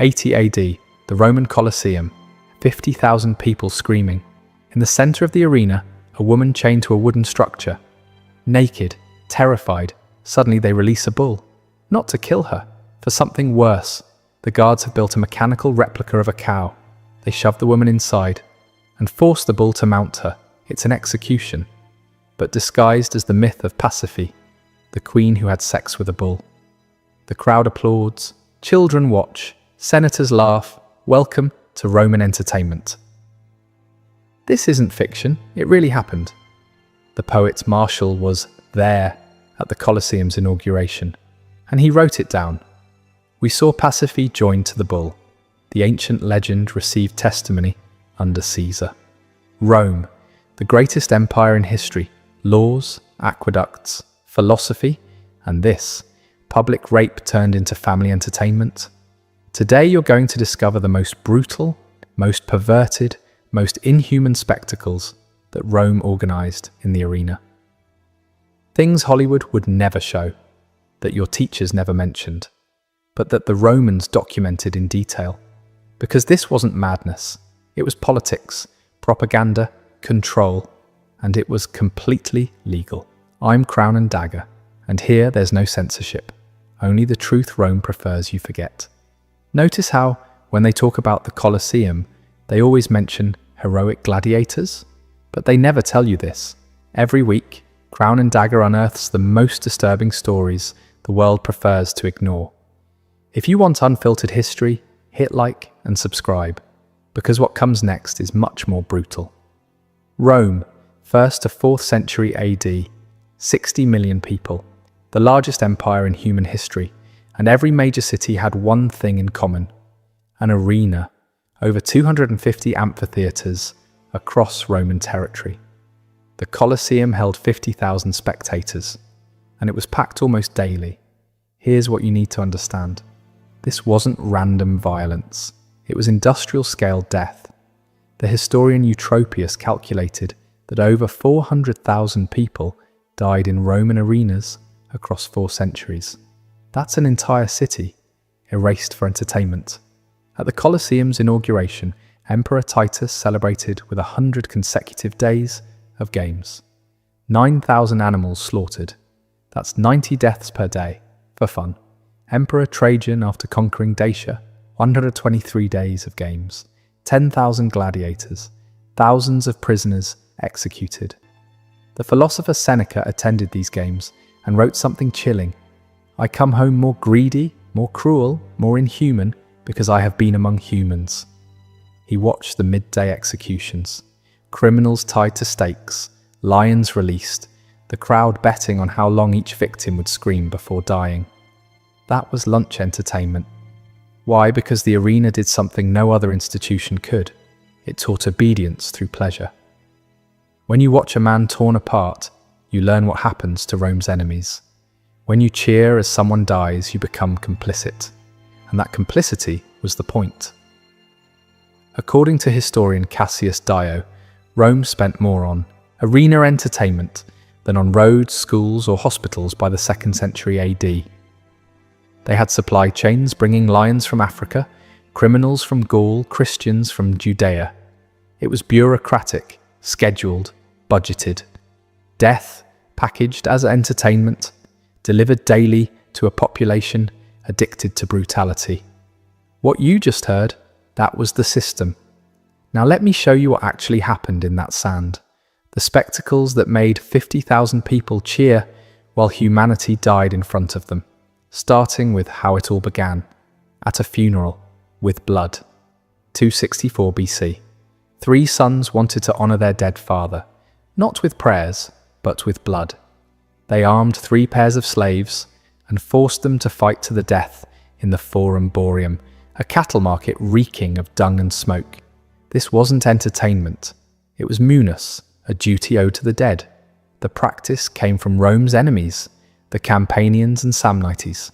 80 AD, the Roman Colosseum, 50,000 people screaming. In the center of the arena, a woman chained to a wooden structure. Naked, terrified, suddenly they release a bull. Not to kill her, for something worse. The guards have built a mechanical replica of a cow. They shove the woman inside and force the bull to mount her. It's an execution, but disguised as the myth of Pasiphae, the queen who had sex with a bull. The crowd applauds, children watch, senators laugh. Welcome to Roman entertainment. This isn't fiction, it really happened. The poet Martial was there at the Colosseum's inauguration, and he wrote it down. We saw Pasiphae joined to the bull. The ancient legend received testimony under Caesar. Rome, the greatest empire in history, laws, aqueducts, philosophy, and this, public rape turned into family entertainment. Today you're going to discover the most brutal, most perverted, most inhuman spectacles that Rome organized in the arena. Things Hollywood would never show, that your teachers never mentioned, but that the Romans documented in detail. Because this wasn't madness, it was politics, propaganda, control, and it was completely legal. I'm Crown and Dagger, and here there's no censorship. Only the truth Rome prefers you forget. Notice how, when they talk about the Colosseum, they always mention heroic gladiators? But they never tell you this. Every week, Crown and Dagger unearths the most disturbing stories the world prefers to ignore. If you want unfiltered history, hit like and subscribe, because what comes next is much more brutal. Rome, 1st to 4th century AD, 60 million people, the largest empire in human history, and every major city had one thing in common: an arena, over 250 amphitheatres across Roman territory. The Colosseum held 50,000 spectators, and it was packed almost daily. Here's what you need to understand. This wasn't random violence. It was industrial-scale death. The historian Eutropius calculated that over 400,000 people died in Roman arenas across 4 centuries. That's an entire city, erased for entertainment. At the Colosseum's inauguration, Emperor Titus celebrated with 100 consecutive days of games. 9,000 animals slaughtered. That's 90 deaths per day, for fun. Emperor Trajan, after conquering Dacia, 123 days of games. 10,000 gladiators. Thousands of prisoners executed. The philosopher Seneca attended these games and wrote something chilling. I come home more greedy, more cruel, more inhuman, because I have been among humans. He watched the midday executions. Criminals tied to stakes, lions released, the crowd betting on how long each victim would scream before dying. That was lunch entertainment. Why? Because the arena did something no other institution could. It taught obedience through pleasure. When you watch a man torn apart, you learn what happens to Rome's enemies. When you cheer as someone dies, you become complicit. And that complicity was the point. According to historian Cassius Dio, Rome spent more on arena entertainment than on roads, schools, or hospitals by the 2nd century AD. They had supply chains bringing lions from Africa, criminals from Gaul, Christians from Judea. It was bureaucratic, scheduled, budgeted. Death, packaged as entertainment, delivered daily to a population addicted to brutality. What you just heard, that was the system. Now let me show you what actually happened in that sand. The spectacles that made 50,000 people cheer while humanity died in front of them. Starting with how it all began. At a funeral, with blood. 264 BC. 3 sons wanted to honor their dead father, not with prayers, but with blood. They armed 3 pairs of slaves and forced them to fight to the death in the Forum Boarium, a cattle market reeking of dung and smoke. This wasn't entertainment. It was munus, a duty owed to the dead. The practice came from Rome's enemies, the Campanians and Samnites.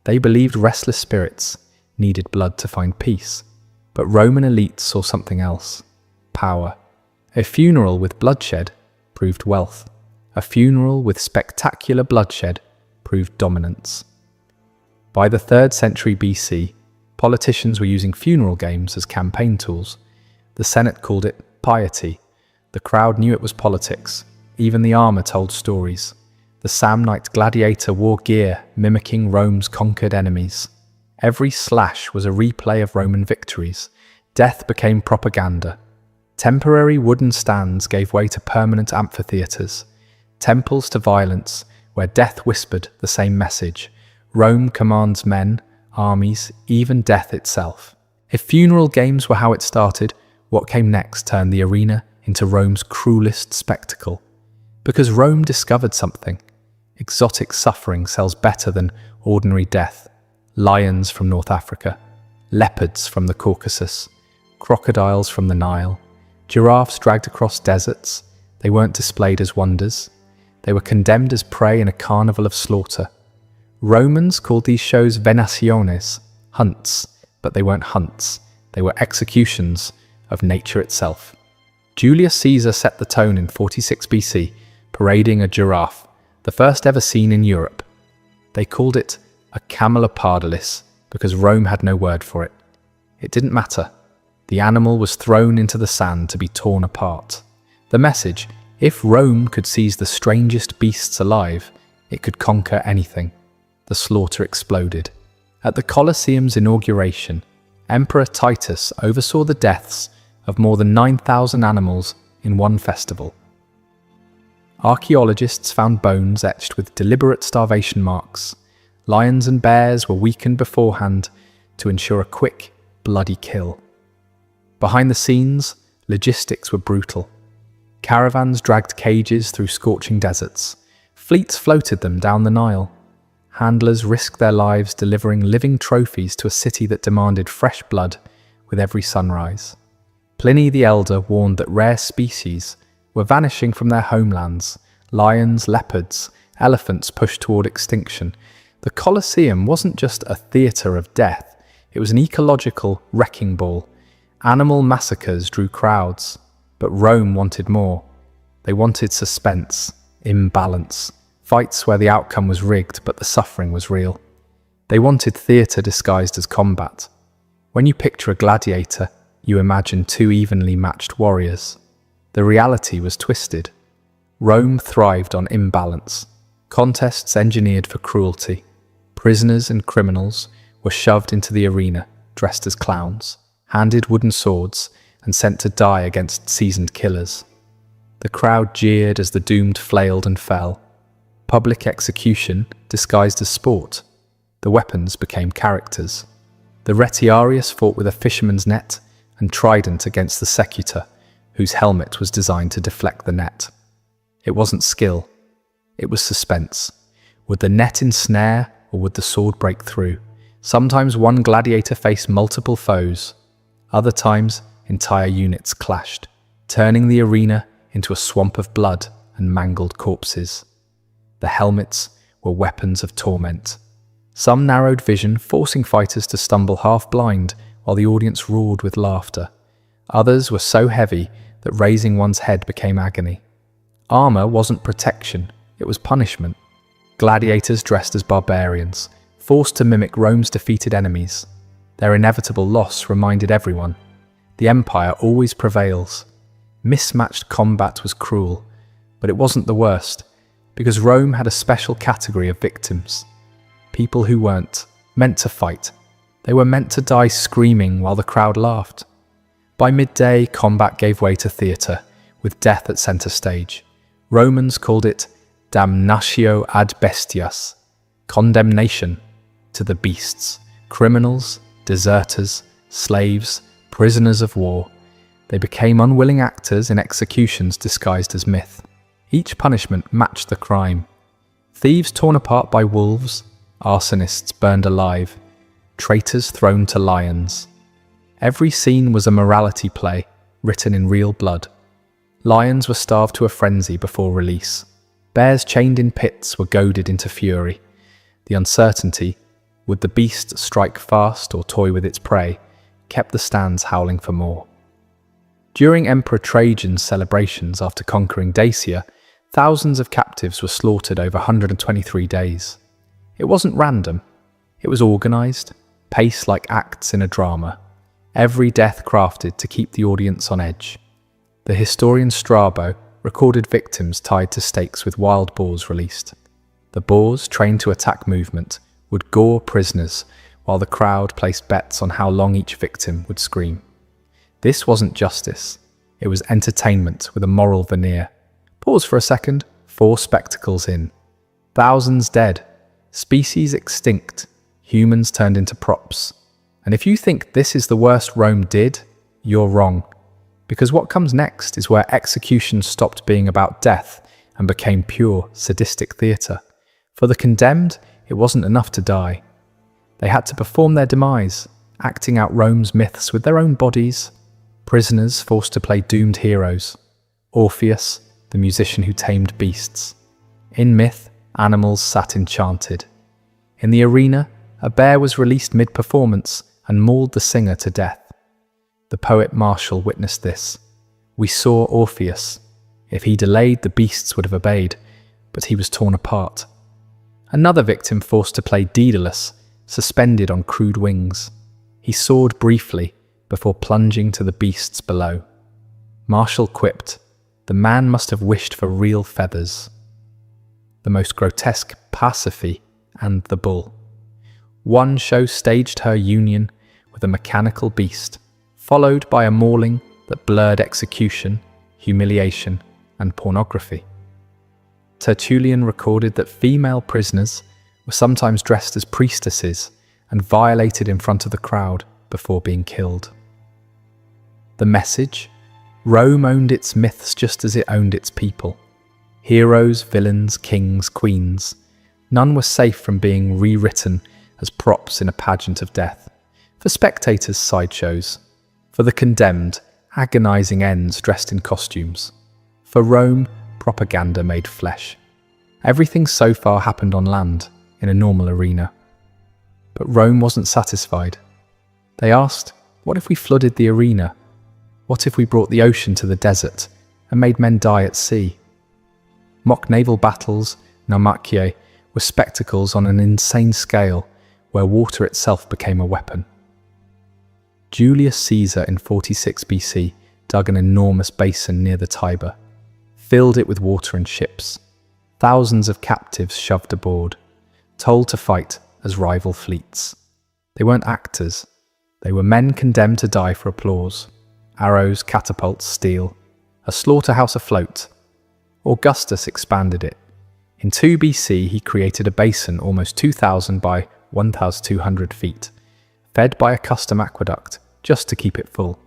They believed restless spirits needed blood to find peace. But Roman elites saw something else: power. A funeral with bloodshed proved wealth. A funeral with spectacular bloodshed proved dominance. By the 3rd century BC, Politicians were using funeral games as campaign tools. The Senate called it piety. The crowd knew it was politics. Even the armor told stories. The Samnite gladiator wore gear mimicking Rome's conquered enemies. Every slash was a replay of Roman victories. Death became propaganda. Temporary wooden stands gave way to permanent amphitheaters. Temples to violence, where death whispered the same message. Rome commands men, armies, even death itself. If funeral games were how it started, what came next turned the arena into Rome's cruelest spectacle. Because Rome discovered something. Exotic suffering sells better than ordinary death. Lions from North Africa, leopards from the Caucasus, crocodiles from the Nile, giraffes dragged across deserts. They weren't displayed as wonders. They were condemned as prey in a carnival of slaughter. Romans called these shows Venationes, hunts, but they weren't hunts. They were executions of nature itself. Julius Caesar set the tone in 46 BC, parading a giraffe, the first ever seen in Europe. They called it a camelopardalis because Rome had no word for it. It didn't matter. The animal was thrown into the sand to be torn apart. The message, if Rome could seize the strangest beasts alive, it could conquer anything. The slaughter exploded. At the Colosseum's inauguration, Emperor Titus oversaw the deaths of more than 9,000 animals in one festival. Archaeologists found bones etched with deliberate starvation marks. Lions and bears were weakened beforehand to ensure a quick, bloody kill. Behind the scenes, logistics were brutal. Caravans dragged cages through scorching deserts. Fleets floated them down the Nile. Handlers risked their lives delivering living trophies to a city that demanded fresh blood with every sunrise. Pliny the Elder warned that rare species were vanishing from their homelands. Lions, leopards, elephants pushed toward extinction. The Colosseum wasn't just a theatre of death, it was an ecological wrecking ball. Animal massacres drew crowds, but Rome wanted more. They wanted suspense, imbalance, fights where the outcome was rigged but the suffering was real. They wanted theatre disguised as combat. When you picture a gladiator, you imagine two evenly matched warriors. The reality was twisted. Rome thrived on imbalance, contests engineered for cruelty. Prisoners and criminals were shoved into the arena, dressed as clowns, handed wooden swords, and sent to die against seasoned killers. The crowd jeered as the doomed flailed and fell. Public execution disguised as sport. The weapons became characters. The retiarius fought with a fisherman's net and trident against the secutor, whose helmet was designed to deflect the net. It wasn't skill. It was suspense. Would the net ensnare or would the sword break through? Sometimes one gladiator faced multiple foes. Other times, entire units clashed, turning the arena into a swamp of blood and mangled corpses. The helmets were weapons of torment. Some narrowed vision, forcing fighters to stumble half-blind while the audience roared with laughter. Others were so heavy that raising one's head became agony. Armor wasn't protection, it was punishment. Gladiators dressed as barbarians, forced to mimic Rome's defeated enemies. Their inevitable loss reminded everyone. The empire always prevails. Mismatched combat was cruel, but it wasn't the worst, because Rome had a special category of victims. People who weren't meant to fight. They were meant to die screaming while the crowd laughed. By midday, combat gave way to theatre, with death at centre stage. Romans called it Damnatio ad Bestias, condemnation to the beasts, criminals, deserters, slaves, prisoners of war. They became unwilling actors in executions disguised as myth. Each punishment matched the crime. Thieves torn apart by wolves, arsonists burned alive, traitors thrown to lions. Every scene was a morality play, written in real blood. Lions were starved to a frenzy before release. Bears chained in pits were goaded into fury. The uncertainty, would the beast strike fast or toy with its prey, kept the stands howling for more. During Emperor Trajan's celebrations after conquering Dacia, thousands of captives were slaughtered over 123 days. It wasn't random. It was organized, paced like acts in a drama, every death crafted to keep the audience on edge. The historian Strabo recorded victims tied to stakes with wild boars released. The boars, trained to attack movement, would gore prisoners, while the crowd placed bets on how long each victim would scream. This wasn't justice. It was entertainment with a moral veneer. Pause for a second. 4 spectacles in. Thousands dead. Species extinct. Humans turned into props. And if you think this is the worst Rome did, you're wrong. Because what comes next is where execution stopped being about death and became pure, sadistic theatre. For the condemned, it wasn't enough to die. They had to perform their demise, acting out Rome's myths with their own bodies. Prisoners forced to play doomed heroes. Orpheus, the musician who tamed beasts. In myth, animals sat enchanted. In the arena, a bear was released mid-performance and mauled the singer to death. The poet Martial witnessed this. We saw Orpheus. If he delayed, the beasts would have obeyed, but he was torn apart. Another victim forced to play Daedalus, suspended on crude wings. He soared briefly before plunging to the beasts below. Martial quipped, "The man must have wished for real feathers." The most grotesque, Pasiphae and the bull. One show staged her union with a mechanical beast, followed by a mauling that blurred execution, humiliation, and pornography. Tertullian recorded that female prisoners were sometimes dressed as priestesses and violated in front of the crowd before being killed. The message? Rome owned its myths just as it owned its people. Heroes, villains, kings, queens. None were safe from being rewritten as props in a pageant of death. For spectators, sideshows. For the condemned, agonizing ends dressed in costumes. For Rome, propaganda made flesh. Everything so far happened on land, in a normal arena. But Rome wasn't satisfied. They asked, what if we flooded the arena? What if we brought the ocean to the desert and made men die at sea? Mock naval battles, Naumachiae, were spectacles on an insane scale where water itself became a weapon. Julius Caesar in 46 BC dug an enormous basin near the Tiber, filled it with water and ships. Thousands of captives shoved aboard, told to fight as rival fleets. They weren't actors. They were men condemned to die for applause. Arrows, catapults, steel. A slaughterhouse afloat. Augustus expanded it. In 2 BC, he created a basin almost 2,000 by 1,200 feet, fed by a custom aqueduct just to keep it full.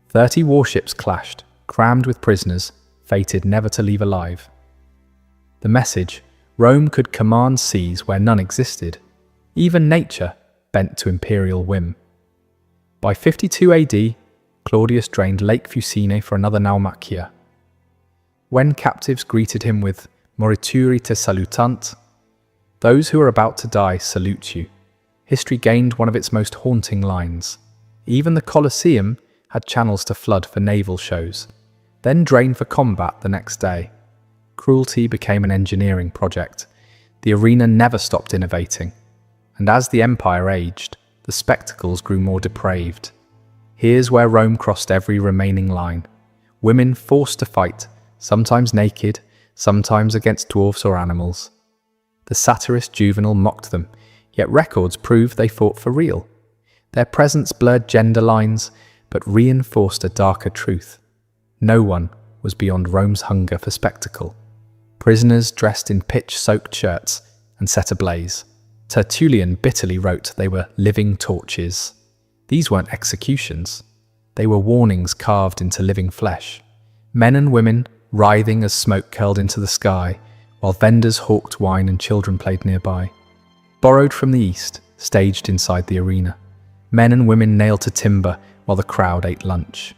30 warships clashed, crammed with prisoners, fated never to leave alive. The message: Rome could command seas where none existed. Even nature bent to imperial whim. By 52 AD, Claudius drained Lake Fucine for another Naumachiae. When captives greeted him with "Morituri te salutant," those who are about to die salute you, history gained one of its most haunting lines. Even the Colosseum had channels to flood for naval shows, then drain for combat the next day. Cruelty became an engineering project. The arena never stopped innovating. And as the empire aged, the spectacles grew more depraved. Here's where Rome crossed every remaining line. Women forced to fight, sometimes naked, sometimes against dwarfs or animals. The satirist Juvenal mocked them, yet records prove they fought for real. Their presence blurred gender lines, but reinforced a darker truth. No one was beyond Rome's hunger for spectacle. Prisoners dressed in pitch-soaked shirts and set ablaze. Tertullian bitterly wrote they were living torches. These weren't executions. They were warnings carved into living flesh. Men and women writhing as smoke curled into the sky, while vendors hawked wine and children played nearby. Borrowed from the east, staged inside the arena. Men and women nailed to timber while the crowd ate lunch.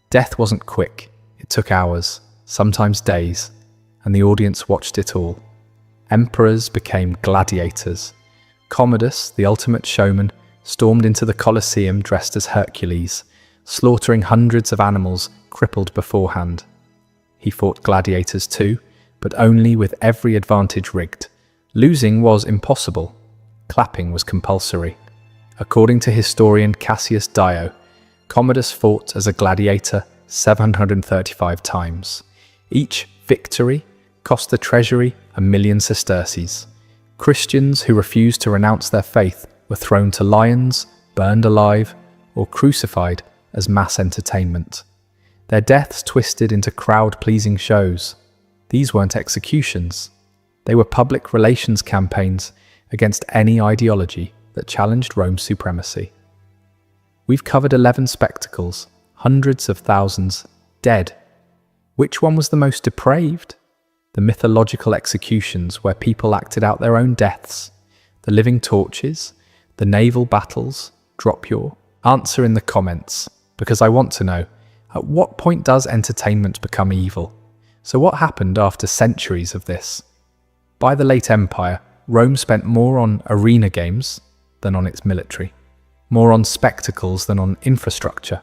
Death wasn't quick. It took hours, sometimes days, and the audience watched it all. Emperors became gladiators. Commodus, the ultimate showman, stormed into the Colosseum dressed as Hercules, slaughtering hundreds of animals crippled beforehand. He fought gladiators too, but only with every advantage rigged. Losing was impossible. Clapping was compulsory. According to historian Cassius Dio, Commodus fought as a gladiator 735 times. Each victory cost the treasury 1,000,000 sesterces. Christians who refused to renounce their faith were thrown to lions, burned alive, or crucified as mass entertainment. Their deaths twisted into crowd-pleasing shows. These weren't executions. They were public relations campaigns against any ideology that challenged Rome's supremacy. We've covered 11 spectacles, hundreds of thousands dead. Which one was the most depraved? The mythological executions where people acted out their own deaths, the living torches, the naval battles. Drop your answer in the comments, because I want to know, at what point does entertainment become evil? So what happened after centuries of this? By the late Empire, Rome spent more on arena games than on its military, more on spectacles than on infrastructure.